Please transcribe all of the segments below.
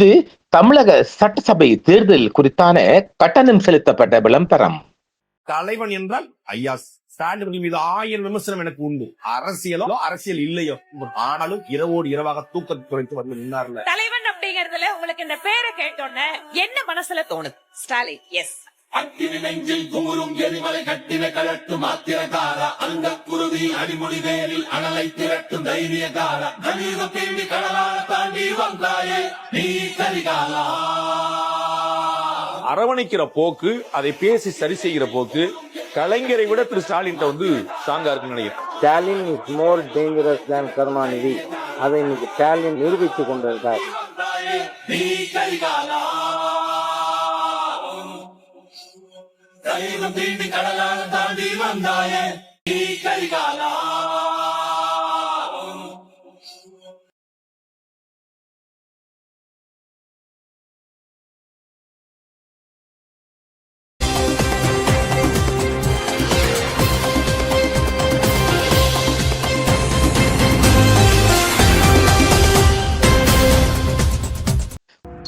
இது தமிழக சட்டசபை தேர்தல் குறித்தான கட்டணம் செலுத்தப்பட்ட விளம்பரம். தலைவன் என்றால் ஐயா ஸ்டாலின் மீது 1000 விமர்சனம் எனக்கு உண்டு. அரசியல் இல்லையோ, ஆனாலும் இரவோடு இரவாக தூக்கத்தை குறைத்து வந்து நின்னார்ல. தலைவன் அப்படிங்கறதுல உங்களுக்கு இந்த பேரை கேட்டோன்னே என்ன மனசுல தோணுது? ஸ்டாலின். எஸ். அக்கினி நெஞ்சில் குமுறும் எரிமலை கட்டின கலட்டும் ஆத்திரகாரா, அந்த குருதி அடிமுடி வேரில் அனலை திரட்டும் தைரியகாரா, கலியுகம் தேடி கடலால தாண்டி வந்தாயே நீ கரிகாலா. அரவணைக்கிற போக்கு, அதை பேசி சரி செய்கிற போக்கு கலைஞரை விட திரு ஸ்டாலின் வந்து ஸ்ட்ராங்கா இருக்குன்னு நினைக்கிறேன். ஸ்டாலின் இஸ் மோர் டேஞ்சரஸ் தேன் கருணாநிதி. அதை இன்னைக்கு ஸ்டாலின் நிரூபித்துக் கொண்டிருக்கார். நீ கரிகாலா, கலியுகம் தேடி கடலால தாண்டி வந்தாயே நீ கரிகாலா.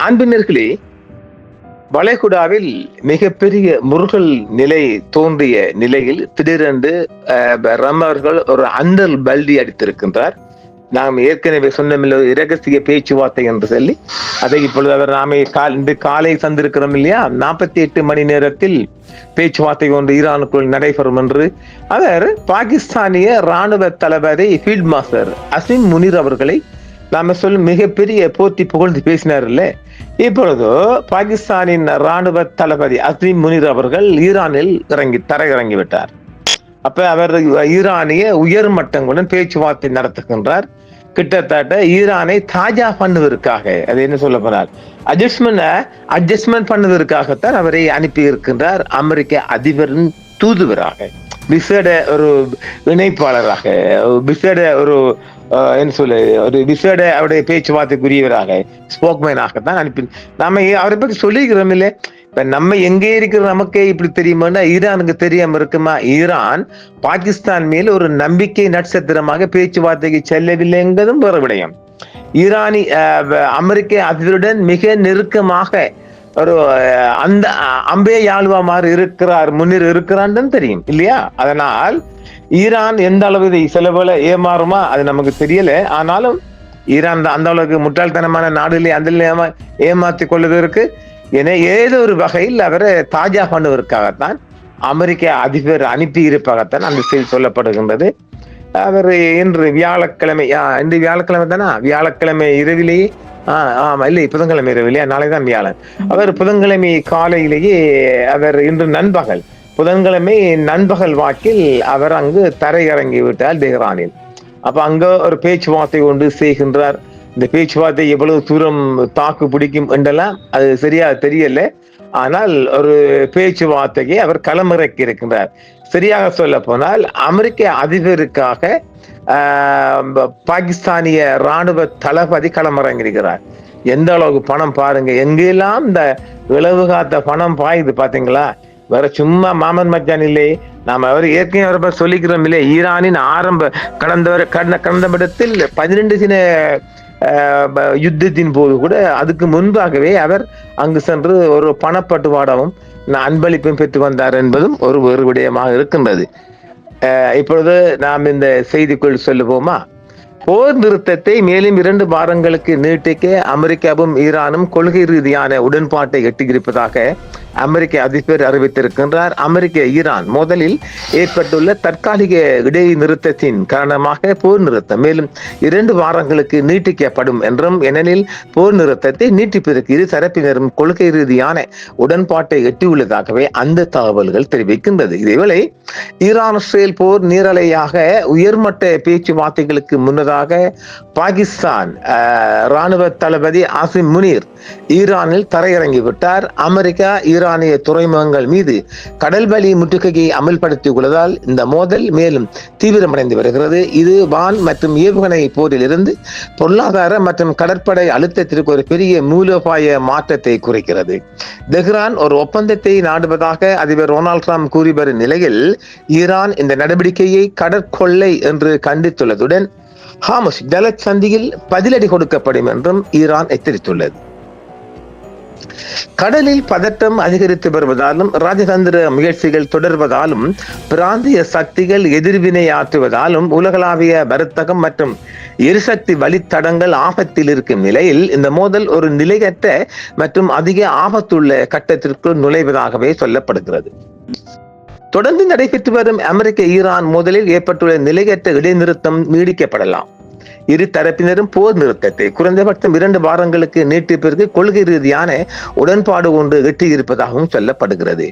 அன்பினர்களே, வளைகுடாவில் மிகப்பெரிய முருகல் நிலை தோன்றிய நிலையில் திடீரென்று ரமர்கள் ஒரு அண்டல் பல்டி அடித்திருக்கின்றார். நாம் ஏற்கனவே சொன்ன இரகசிய பேச்சுவார்த்தை என்று சொல்லி அதை இப்பொழுது அவர் நாமே இன்று காலை சந்திருக்கிறோம் இல்லையா, 48 மணி நேரத்தில் பேச்சுவார்த்தை ஒன்று ஈரானுக்குள் நடைபெறும் என்று அவர் பாகிஸ்தானிய ராணுவ தளபதி ஃபீல்ட் மாஸ்டர் அசிம் முனீர் அவர்களை நாம சொல்லும் மிகப்பெரிய போட்டி புகழ்ந்து பேசினார்ல. இப்பொழுது பாகிஸ்தானின் ராணுவ தளபதி அசிம் முனீர் அவர்கள் ஈரானில் தரையிறங்கி விட்டார். அப்ப அவர் ஈரானிய உயர்மட்டங்களுடன் பேச்சுவார்த்தை நடத்துகின்றார். கிட்டத்தட்ட ஈரானை தாஜா பண்ணுவதற்காக, அது என்ன சொல்ல போனார், அட்ஜஸ்ட்மெண்ட் பண்ணுவதற்காகத்தான் அவரை அனுப்பி இருக்கின்றார். அமெரிக்க அதிபரின் தூதுவராக, விசேட ஒரு இணைப்பாளராக, விசேட ஒரு என்ன சொல்ல, ஒரு விசேட அவருடைய பேச்சுவார்த்தைக்குரியவராக, ஸ்போக்மேனாகத்தான் அனுப்பி. நாம அவரை பற்றி சொல்லிக்கிறோம் இல்லை. இப்ப நம்ம எங்கே இருக்கிற நமக்கே இப்படி தெரியுமான்னா ஈரானுக்கு தெரியாம இருக்குமா? ஈரான் பாகிஸ்தான் மேல் ஒரு நம்பிக்கை நட்சத்திரமாக பேச்சுவார்த்தைக்கு செல்லவில்லை என்பதும் வேறு விடயம். ஈரானி அமெரிக்க அதிபருடன் மிக நெருக்கமாக ஒரு அந்த அம்பே யாழ்வா மாதிரி இருக்கிறார், முன்னிறு இருக்கிறான்னு தெரியும் இல்லையா? அதனால் ஈரான் எந்த அளவு சில போல ஏமாறுமா அது நமக்கு தெரியல. ஆனாலும் ஈரான் அந்த அளவுக்கு முட்டாள்தனமான நாடுகளே அந்த ஏமாத்தி கொள்வதற்கு என ஏதோ ஒரு வகையில் அவரை தாஜா பண்ணுவதற்காகத்தான் அமெரிக்க அதிபர் அனுப்பி இருப்பதாகத்தான் அந்த செய்தி சொல்லப்படுகின்றது. அவர் இன்று வியாழக்கிழமை தானா, வியாழக்கிழமை இரவிலேயே ஆமா இல்லை புதன்கிழமை இரவிலேயே, நாளைதான் வியாழன். அவர் புதன்கிழமை காலையிலேயே அவர் இன்று புதன்கிழமை நண்பகல் வாக்கில் அவர் அங்கு தரையிறங்கி விட்டார் தெஹ்ரானில். அப்ப அங்க ஒரு பேச்சுவார்த்தை கொண்டு செய்கின்றார். இந்த பேச்சுவார்த்தை எவ்வளவு தூரம் தாக்கு பிடிக்கும் என்றெல்லாம் அது சரியா தெரியல. ஆனால் ஒரு பேச்சுவார்த்தையை அவர் களமிறக்கி இருக்கின்றார். சரியாக சொல்ல போனால் அமெரிக்க அதிபருக்காக பாகிஸ்தானிய ராணுவ தளபதி களமிறங்கியிருக்கிறார். எந்த அளவுக்கு பணம் பாருங்க, எங்கெல்லாம் இந்த இளவு காத்த பணம் பாயுது பாத்தீங்களா? வேற சும்மா மாமன் மச்சான் இல்லை. நாம அவர் ஏற்கனவே சொல்லிக்கிறோம் இல்லை, ஈரானின் கடந்த இடத்தில் 12 சின்ன யுத்தத்தின் போது கூட அதுக்கு முன்பாகவே அவர் அங்கு சென்று ஒரு பணப்பட்டுவாடமும் அன்பளிப்பும் பெற்று வந்தார் என்பதும் ஒரு வேறு விடயமாக இருக்கின்றது. இப்பொழுது நாம் இந்த செய்திக்குள் சொல்லுவோமா? போர் நிறுத்தத்தை மேலும் 2 வாரங்களுக்கு நீட்டிக்க அமெரிக்காவும் ஈரானும் கொள்கை ரீதியான உடன்பாட்டை எட்டியிருப்பதாக அமெரிக்க அதிபர் அறிவித்திருக்கின்றார். அமெரிக்க ஈரான் மோதலில் ஏற்பட்டுள்ள தற்காலிக இடைநிறுத்தத்தின் காரணமாக போர் நிறுத்தம் மேலும் 2 வாரங்களுக்கு நீட்டிக்கப்படும் என்றும், ஏனெனில் போர் நிறுத்தத்தை நீட்டிப்பதற்கு இரு தரப்பினரும் கொள்கை ரீதியான உடன்பாட்டை எட்டியுள்ளதாகவே அந்த தகவல்கள் தெரிவிக்கின்றது. இதேவேளை ஈரான் இஸ்ரேல் போர் நீரலையாக உயர்மட்ட பேச்சுவார்த்தைகளுக்கு முன்னதாக பாகிஸ்தான் ராணுவ தளபதி அசிம் முனீர் ஈரானில் தரையிறங்கிவிட்டார். அமெரிக்கா ஈரானிய துறைமுகங்கள் மீது கடல் வழி முற்றுகையை அமல்படுத்தியுள்ளதால் இந்த மோதல் மேலும் தீவிரமடைந்து வருகிறது. இது வான் மற்றும் ஏவுகணை போரில் இருந்து பொருளாதார மற்றும் கடற்படை அழுத்தத்திற்கு ஒரு பெரிய மூலோபாய மாற்றத்தை குறிக்கிறது. தெஹ்ரான் ஒரு ஒப்பந்தத்தை நாடுவதாக அதிபர் டொனால்ட் ட்ரம்ப் கூறி வரும் நிலையில் ஈரான் இந்த நடவடிக்கையை கடற்கொள்ளை என்று கண்டித்துள்ளதுடன் ஹாமஸ் டலட் சந்தியில் பதிலடி கொடுக்கப்படும் என்றும் ஈரான் எச்சரித்துள்ளது. கடலில் பதட்டம் அதிகரித்து வருவதாலும் ராஜதந்திர முயற்சிகள் தொடர்வதாலும் பிராந்திய சக்திகள் எதிர்வினையாற்றுவதாலும் உலகளாவிய வர்த்தகம் மற்றும் எரிசக்தி வழித்தடங்கள் ஆபத்தில் இருக்கும் நிலையில் இந்த மோதல் ஒரு நிலையற்ற மற்றும் அதிக ஆபத்துள்ள கட்டத்திற்குள் நுழைவதாகவே சொல்லப்படுகிறது. தொடர்ந்து நடைபெற்று வரும் அமெரிக்க ஈரான் மோதலில் ஏற்பட்டுள்ள நிலையற்ற இடைநிறுத்தம் நீடிக்கப்படலாம். இரு தரப்பினரும் போர் நிறுத்தத்தை குறைந்தபட்சம் 2 வாரங்களுக்கு நீட்டிப்பிற்கு கொள்கை ரீதியான உடன்பாடு ஒன்று எட்டியிருப்பதாகவும் சொல்லப்படுகிறது.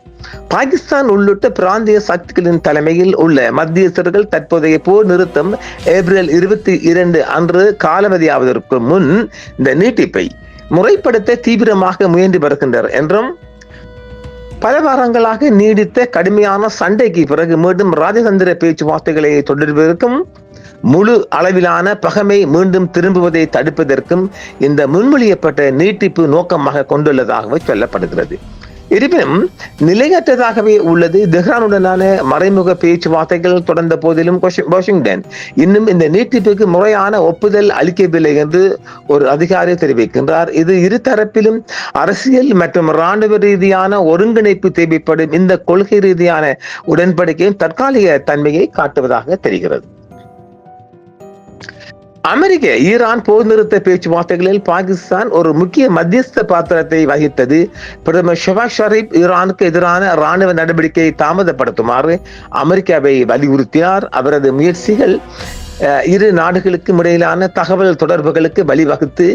பாகிஸ்தான் உள்ளிட்ட பிராந்திய சக்திகளின் தலைமையில் உள்ள மத்தியஸ்தர்கள் தற்போதைய போர் நிறுத்தம் ஏப்ரல் 22 அன்று காலாவதியாவதற்கு முன் இந்த நீட்டிப்பை முறைப்படுத்த தீவிரமாக முயன்று வருகின்றனர் என்றும் பல வாரங்களாக நீடித்த கடுமையான சண்டைக்கு பிறகு மீண்டும் ராஜதந்திர பேச்சுவார்த்தைகளை தொடர்வதற்கும் முழு அளவிலான பகைமை மீண்டும் திரும்புவதை தடுப்பதற்கும் இந்த முன்மொழியப்பட்ட நீட்டிப்பு நோக்கமாக கொண்டுள்ளதாகவே சொல்லப்படுகிறது. இருப்பினும் நிலையற்றதாகவே உள்ளது. தெஹ்ரானுடனான மறைமுக பேச்சுவார்த்தைகள் தொடர்ந்த போதிலும் வாஷிங்டன் இன்னும் இந்த நீட்டிப்புக்கு முறையான ஒப்புதல் அளிக்கவில்லை என்று ஒரு அதிகாரி தெரிவிக்கின்றார். இது இரு தரப்பிலும் அரசியல் மற்றும் இராணுவ ரீதியான ஒருங்கிணைப்பு தேவைப்படும் இந்த கொள்கை ரீதியான உடன்படிக்கையின் தற்காலிக தன்மையை காட்டுவதாக தெரிகிறது. அமெரிக்க ஈரான் போர் நிறுத்த பேச்சுவார்த்தைகளில் பாகிஸ்தான் ஒரு முக்கிய மத்தியஸ்த பாத்திரத்தை வகித்தது. பிரதமர் ஷெபாஸ் ஷரீப் ஈரானுக்கு எதிரான இராணுவ நடவடிக்கையை தாமதப்படுத்துமாறு அமெரிக்காவை வலியுறுத்தினார். அவரது முயற்சிகள் இரு நாடுகளுக்கும் இடையிலான தகவல் தொடர்புகளுக்கு வழிவகுத்து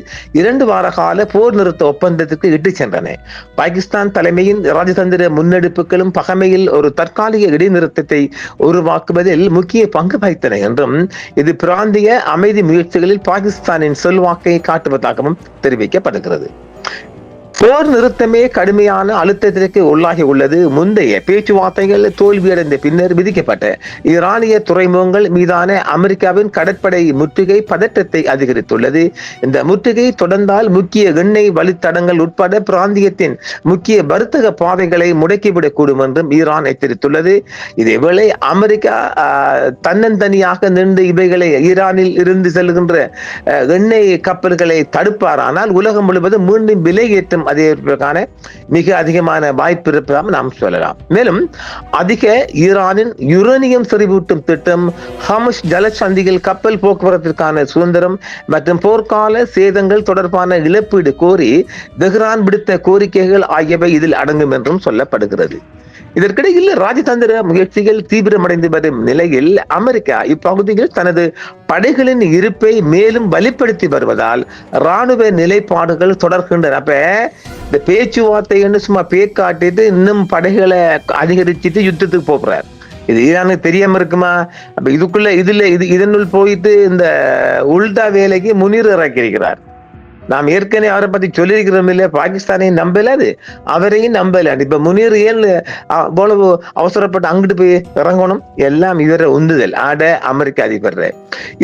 2 வார கால போர் நிறுத்த ஒப்பந்தத்திற்கு இட்டு சென்றன. பாகிஸ்தான் தலைமையின் ராஜதந்திர முன்னெடுப்புகளும் பகைமையில் ஒரு தற்காலிக இடைநிறுத்தத்தை உருவாக்குவதில் முக்கிய பங்கு வகித்தன என்றும் இது பிராந்திய அமைதி முயற்சிகளில் பாகிஸ்தானின் செல்வாக்கை காட்டுவதாகவும் தெரிவிக்கப்படுகிறது. போர் நிறுத்தமே கடுமையான அழுத்தத்திற்கு உள்ளாகி உள்ளது. முந்தைய பேச்சுவார்த்தைகள் தோல்வியடைந்த பின்னர் விதிக்கப்பட்ட ஈரானிய துறைமுகங்கள் மீதான அமெரிக்காவின் கடற்படை முற்றுகை பதற்றத்தை அதிகரித்துள்ளது. இந்த முற்றுகை தொடர்ந்தால் முக்கிய எண்ணெய் வழித்தடங்கள் உட்பட பிராந்தியத்தின் முக்கிய வர்த்தக பாதைகளை முடக்கிவிடக்கூடும் என்றும் ஈரான் எச்சரித்துள்ளது. இதேவேளை அமெரிக்கா தன்னந்தனியாக நின்று இவைகளை ஈரானில் இருந்து செல்கின்ற எண்ணெய் கப்பல்களை தடுப்பாரானால் உலகம் முழுவதும் மீண்டும் விலை ஏற்றம் அதற்கான மிக அதிகமான வாய்ப்பு இருப்பதாக நாம் சொல்லலாம். மேலும் அதிக ஈரானின் யுரேனியம் செறிவூட்டும் திட்டம், ஹார்முஸ் ஜலசந்தியில் கப்பல் போக்குவரத்திற்கான சுதந்திரம் மற்றும் போர்க்கால சேதங்கள் தொடர்பான இழப்பீடு கோரி தெஹ்ரான் விடுத்த கோரிக்கைகள் ஆகியவை இதில் அடங்கும் என்றும் சொல்லப்படுகிறது. இதற்கிடையில் ராஜதந்திர முயற்சிகள் தீவிரமடைந்து வரும் நிலையில் அமெரிக்கா இப்பகுதியில் தனது படைகளின் இருப்பை மேலும் வலுப்படுத்தி வருவதால் இராணுவ நிலைப்பாடுகள் தொடர்கின்றன. அப்ப இந்த பேச்சுவார்த்தைன்னு சும்மா பேக்காட்டிட்டு இன்னும் படைகளை அதிகரிச்சுட்டு யுத்தத்துக்கு போகிறார். இது ஈரானுக்கு தெரியாம இருக்குமா? அப்ப இதனுள் போயிட்டு இந்த உல்டா வேலைக்கு முனீர் இறக்கியிருக்கிறார். நாம் ஏற்கனவே அவரை பத்தி சொல்லியிருக்கிறோம் இல்லையா? பாகிஸ்தானையும் நம்பல, அது அவரையும் நம்பல. இப்ப முனீர் ஏன் அவ்வளவு அவசரப்பட்டு அங்கிட்டு போய் இறங்கணும்? எல்லாம் இவரை உந்துதல் அமெரிக்க அதிபர்.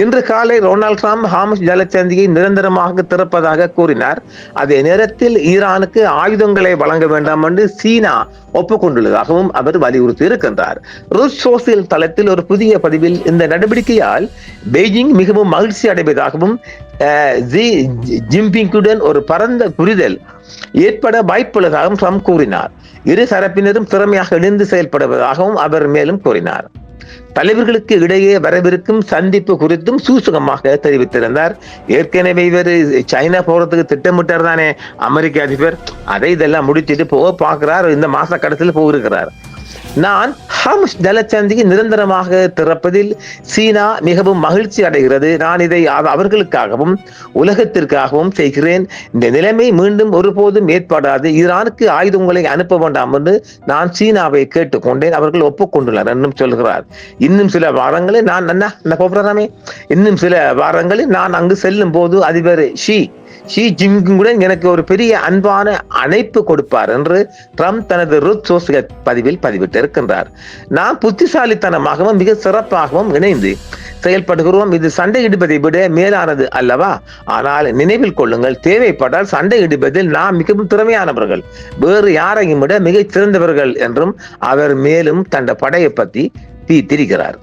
இன்று காலை டொனால்ட் ட்ரம்ப் ஹார்முஸ் ஜலசந்தியை நிரந்தரமாக திறப்பதாக கூறினார். அதே நேரத்தில் ஈரானுக்கு ஆயுதங்களை வழங்க வேண்டாம் என்று சீனா ஒப்புக்கொண்டுள்ளதாகவும் அவர் வலியுறுத்தி இருக்கின்றார். ரூஸ் சோசியல் தளத்தில் ஒரு புதிய பதிவில் இந்த நடவடிக்கையால் பெய்ஜிங் மிகவும் மகிழ்ச்சி அடைவதாகவும் ஜின்பிங்குடன் ஒரு பரந்த புரிதல் ஏற்பட வாய்ப்புள்ளதாகவும் ட்ரம்ப் கூறினார். இரு தரப்பினரும் திறமையாக இணைந்து செயல்படுவதாகவும் அவர் மேலும் கூறினார். தலைவர்களுக்கு இடையே வரவிருக்கும் சந்திப்பு குறித்தும் சூசகமாக தெரிவித்திருந்தார். ஏற்கனவே இவர் சைனா போறதுக்கு திட்டமிட்டார் தானே அமெரிக்க அதிபர். இதெல்லாம் முடிச்சுட்டு பார்க்கிறார். இந்த மாச கடைசியில் போயிருக்கிறார். நான் ஹார்முஸ் ஜலசந்தியை நிரந்தரமாக திறப்பதில் சீனா மிகவும் மகிழ்ச்சி அடைகிறது. நான் இதை அவர்களுக்காகவும் உலகத்திற்காகவும் செய்கிறேன். இந்த நிலைமை மீண்டும் ஒருபோதும் ஏற்படாது. ஈரானுக்கு ஆயுதங்களை அனுப்ப வேண்டாம் என்று நான் சீனாவை கேட்டுக்கொண்டேன். அவர்கள் ஒப்புக்கொண்டுள்ளனர் என்றும் சொல்கிறார். இன்னும் சில வாரங்களில் நான் அங்கு செல்லும் போது அதிபர் ஷி ஜின்பிங்குடன் எனக்கு ஒரு பெரிய அன்பான அழைப்பு கொடுப்பார் என்று ட்ரம்ப் தனது ரூத் சோசியல் பதிவில் பதிவிட்டிருக்கின்றார். நாம் புத்திசாலித்தனமாகவும் மிக சிறப்பாகவும் இணைந்து செயல்படுகிறோம். இது சண்டையிடுவதை விட மேலானது அல்லவா? ஆனால் நினைவில் கொள்ளுங்கள், தேவைப்பட்டால் சண்டையிடுவதில் நாம் மிகவும் திறமையானவர்கள், வேறு யாரையும் விட மிகச் சிறந்தவர்கள் என்றும் அவர் மேலும் தன் படையை பற்றி திரிகிறார்.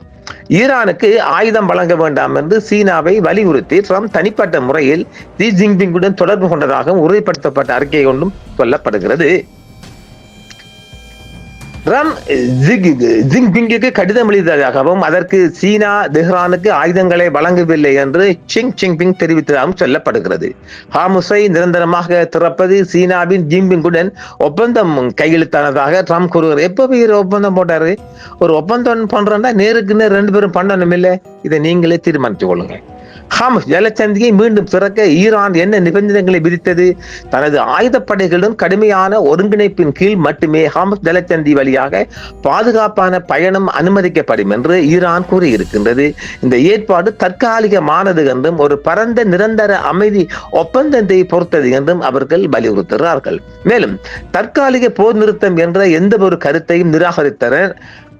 ஈரானுக்கு ஆயுதம் வழங்க வேண்டாம் என்று சீனாவை வலியுறுத்தி ட்ரம்ப் தனிப்பட்ட முறையில் ஜி ஜின்பிங்குடன் தொடர்பு கொண்டதாகவும் உறுதிப்படுத்தப்பட்ட அறிக்கை ஒன்றும் சொல்லப்படுகிறது. ட்ரம்ப் ஜின்பிங்குக்கு கடிதம் எழுதியதாகவும் அதற்கு சீனா தெஹ்ரானுக்கு ஆயுதங்களை வழங்கவில்லை என்று ஜின்பிங் தெரிவித்ததாகவும் சொல்லப்படுகிறது. ஹார்முஸை நிரந்தரமாக திறப்பது சீனாவின் ஜின்பிங்குடன் ஒப்பந்தம் கையெழுத்தானதாக ட்ரம்ப் கூறுகிறார். எப்ப ஒப்பந்தம் போட்டாரு? ஒரு ஒப்பந்தம் பண்றா நேருக்கு நேர் 2 பேரும் பண்ணணும் இல்லை? இதை நீங்களே தீர்மானித்துக் கொள்ளுங்க. ஹார்முஸ் ஜலசந்தியை மீண்டும் திறக்க ஈரான் என்ன நிபந்தனைகளை விதித்தது? தனது ஆயுதப்படைகளுடன் கடுமையான ஒருங்கிணைப்பின் கீழ் மட்டுமே ஹார்முஸ் ஜலசந்தி வழியாக பாதுகாப்பான பயணம் அனுமதிக்கப்படும் என்று ஈரான் கூறியிருக்கின்றது. இந்த ஏற்பாடு தற்காலிகமானது என்றும் ஒரு பரந்த நிரந்தர அமைதி ஒப்பந்தத்தை பொறுத்தது என்றும் அவர்கள் வலியுறுத்துகிறார்கள். மேலும் தற்காலிக போர் நிறுத்தம் என்ற எந்த ஒரு கருத்தையும் நிராகரித்தனர்.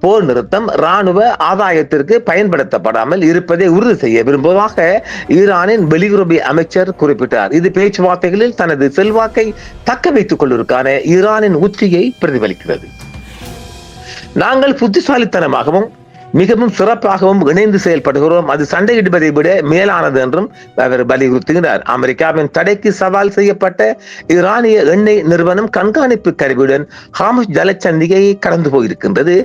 போர் நிறுத்தம் ராணுவ ஆதாயத்திற்கு பயன்படுத்தப்படாமல் இருப்பதை உறுதி செய்ய விரும்புவதாக ஈரானின் வெளியுறவு அமைச்சர் குறிப்பிட்டார். இது பேச்சுவார்த்தைகளில் தனது செல்வாக்கை தக்க வைத்துக் கொள்வதற்கான ஈரானின் உத்தியை பிரதிபலிக்கிறது. நாங்கள் புத்திசாலித்தனமாகவும் மிகவும் சிறப்பாகவும் இணைந்து செயல்படுகிறோம். அது சண்டையிடுவதை விட மேலானது என்றும் அவர் வலியுறுத்துகிறார். அமெரிக்காவின் தடைக்கு சவால் செய்யப்பட்ட ஈரானிய எண்ணெய் நிறுவனம் கண்காணிப்பு கருவியுடன் ஹார்முஸ் ஜலசந்தியை கடந்து போயிருக்கின்றது.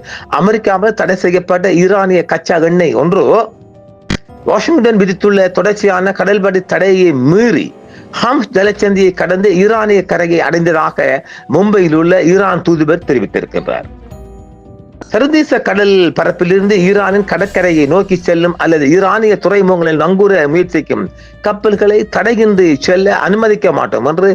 அமெரிக்காவில் தடை செய்யப்பட்ட ஈரானிய கச்சா எண்ணெய் ஒன்று வாஷிங்டன் விதித்துள்ள தொடர்ச்சியான கடல்வழி தடையை மீறி ஹார்முஸ் ஜலசந்தியை கடந்து ஈரானிய கரையை அடைந்ததாக மும்பையில் உள்ள ஈரான் தூதுவர் தெரிவித்திருக்கின்றார். சர்வதேச கடல் பரப்பிலிருந்து ஈரானின் கடற்கரையை நோக்கி செல்லும் அல்லது ஈரானிய துறைமுகங்களில் நங்கூர முயற்சிக்கும் கப்பல்களை தடையின்றி செல்ல அனுமதிக்க மாட்டோம் என்று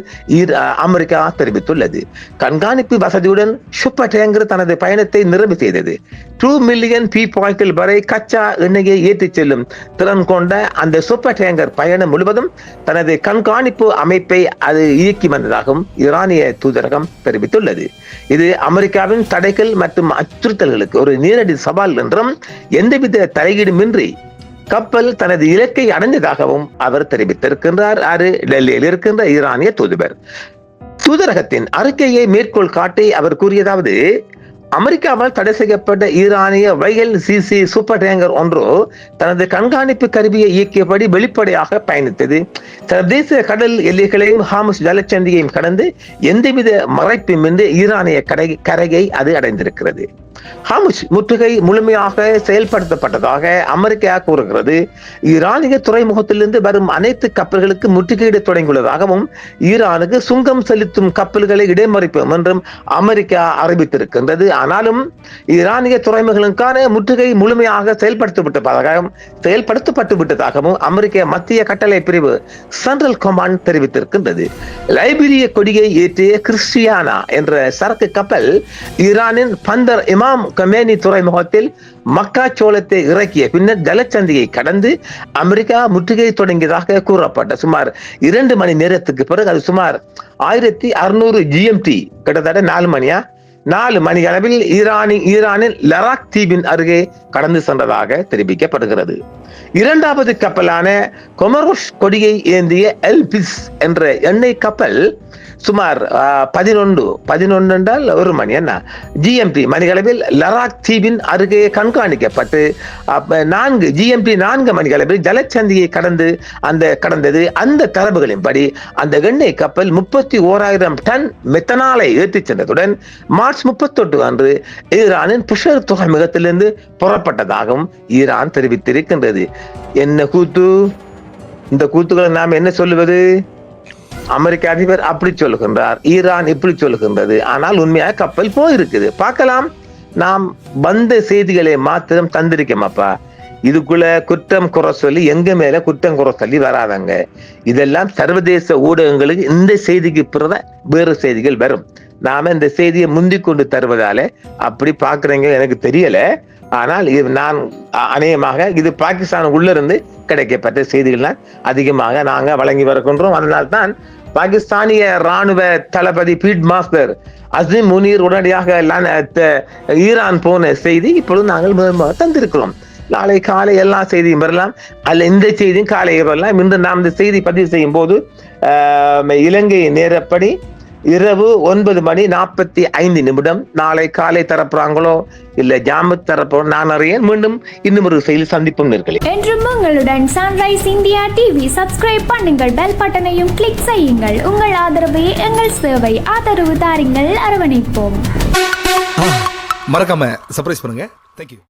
அமெரிக்கா தெரிவித்துள்ளது. கண்காணிப்பு வசதியுடன் சூப்பர் டேங்கர் தனது பயணத்தை நிறைவு செய்தது. 2 மில்லியன் பாயிண்டில் வரை கச்சா எண்ணெயை ஏற்றிச் செல்லும் திறன் கொண்ட அந்த சூப்பர் டேங்கர் பயணம் முழுவதும் தனது கண்காணிப்பு அமைப்பை அது இயக்கி வந்ததாகவும் ஈரானிய தூதரகம் தெரிவித்துள்ளது. இது அமெரிக்காவின் தடைகள் மற்றும் அச்சுறுத்தல்களுக்கு ஒரு நேரடி சவால் என்றும் எந்தவித தலையீடுமின்றி கப்பல் தனது இலக்கை அடைந்ததாகவும் அவர் தெரிவித்திருக்கின்றார். டெல்லியில் இருக்கின்ற ஈரானிய தூதுவர் தூதரகத்தின் அறிக்கையை மேற்கோள் காட்டி அவர் கூறியதாவது, அமெரிக்காவால் தடை செய்யப்பட்ட ஈரானிய YLCC சூப்பர் டேங்கர் ஒன்று தனது கண்காணிப்பு கருவியை இயக்கியபடி வெளிப்படையாக பயணித்தது. சர்வதேச கடல் எல்லைகளையும் ஹார்முஸ் ஜலசந்தியையும் கடந்து எந்தவித மறைப்புமின்றி ஈரானிய கரையை அது அடைந்திருக்கிறது. ஹார்முஸ் முற்றுகை முழுமையாக செயல்படுத்தப்பட்டதாக அமெரிக்கா கூறுகிறது. ஈரானிய துறைமுகத்திலிருந்து வரும் அனைத்து கப்பல்களுக்கு முற்றுகையிட தொடங்கியுள்ளதாகவும் ஈரானுக்கு சுங்கம் செலுத்தும் கப்பல்களை இடைமறிப்போம் என்றும் அமெரிக்கா அறிவித்திருக்கின்றது. ஆனாலும் ஈரானிய துறைமுகங்களுக்கான முற்றுகை முழுமையாக செயல்படுத்தப்பட்டு விட்டதாகவும் அமெரிக்க மத்திய கட்டளை பிரிவு சென்ட்ரல் கமாண்ட் தெரிவித்திருக்கின்றது. லைபீரிய கொடியை ஏற்றிய கிறிஸ்டியானா என்ற சரக்கு கப்பல் ஈரானின் பந்தர் இமாம் கமேனி துறைமுகத்தில் மக்காச்சோளத்தை இறக்கிய பின்னர் ஜலசந்தியை கடந்து அமெரிக்கா முற்றுகை தொடங்கியதாக கூறப்பட்ட சுமார் 2 மணி நேரத்துக்கு பிறகு அது சுமார் 1600 GMT கிட்டத்தட்ட 4 மணி அளவில் ஈரானின் லராக் தீவின் அருகே கடந்து சென்றதாக தெரிவிக்கப்படுகிறது. இரண்டாவது கப்பலான கொமரோஸ் கொடியை ஏந்திய எல்பிஸ் என்ற எண்ணெய் கப்பல் சுமார் 11 என்றால் 1 மணி GMT மணிகளவில் லராக் தீவின் அருகே கண்காணிக்கப்பட்டு 4 GMT 4 மணிகளவில் ஜலசந்தியை கடந்தது. அந்த தரவுகளின்படி அந்த எண்ணெய் கப்பல் 31,000 டன் மெத்தனாலை ஏற்றிச் சென்றதுடன் மார்ச் 31 அன்று ஈரானின் புஷர் துறைமுகத்திலிருந்து புறப்பட்டதாகவும் ஈரான் தெரிவித்திருக்கின்றது. என்ன கூத்து? இந்த கூத்துக்களை நாம் என்ன சொல்லுவது? அமெரிக்க அதிபர் அப்படி சொல்லுகின்றார், ஈரான் இப்படி சொல்லுகின்றது. ஆனால் உண்மையாக கப்பல் போயிருக்குது. பார்க்கலாம். நாம் வந்த செய்திகளை மாத்திரம் தந்திருக்கோமாப்பா. இதுக்குள்ள குற்றம் குறை சொல்லி எங்க மேல குற்றம் குறை சொல்லி வராதாங்க. இதெல்லாம் சர்வதேச ஊடகங்களுக்கு இந்த செய்திக்கு பிறகு வேறு செய்திகள் வரும். நாம இந்த செய்தியை முந்திக் கொண்டு தருவதால அப்படி பாக்குறீங்க எனக்கு தெரியல. ஆனால் நான் அநேகமாக இது பாகிஸ்தான் உள்ள இருந்து கிடைக்கப்பட்ட செய்திகள் அதிகமாக நாங்க வழங்கி வருகின்றோம். அதனால்தான் பாகிஸ்தானிய ராணுவ தளபதி ஃபீல்ட் மாஸ்டர் அசீம் முனீர் உடனடியாக ஈரான் போன செய்தி இப்பொழுது நாங்கள் தந்திருக்கிறோம். நாளை காலை எல்லா செய்தியும் வரலாம், அல்ல இந்த செய்தியும் காலை வரலாம். இன்று நாம் இந்த செய்தி பதிவு செய்யும் போது இலங்கை நேரப்படி இரவு 9:45 நாளை காலை தரப்புறாங்களோ இல்ல ஜாமு தரப்போ நான் அறியேன். மீண்டும் இன்னும் ஒரு செயல் சந்திப்பும் நேர்களே. என்றும் உங்களுடன் சன்ரைஸ் இந்தியா டிவி. சப்ஸ்கிரைப் பண்ணுங்கள், பெல் பட்டனையும் கிளிக் செய்யுங்கள். உங்கள் ஆதரவே எங்கள் சேவை. ஆதரவு தாருங்கள், அரவணைப்போம். மறக்காம சர்ப்ரைஸ் பண்ணுங்க. தேங்க்யூ.